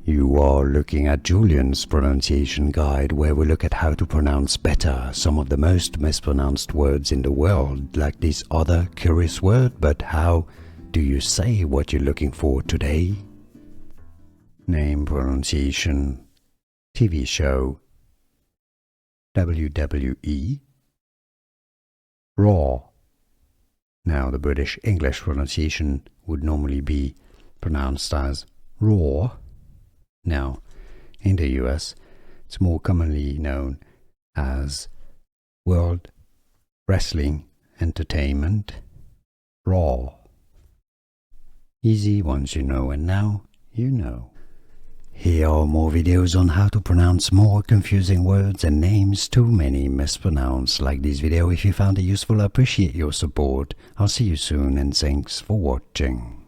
You are looking at Julian's pronunciation guide, where we look at how to pronounce better some of the most mispronounced words in the world, like this other curious word. But how do you say what you're looking for today? Name, pronunciation, TV show, WWE Raw. Now, the British English pronunciation would normally be pronounced as Raw. Now, in the US, it's more commonly known as World Wrestling Entertainment Raw. Easy once you know, and now you know. Here are more videos on how to pronounce more confusing words and names too many mispronounced. Like this video if you found it useful. I appreciate your support. I'll see you soon, and thanks for watching.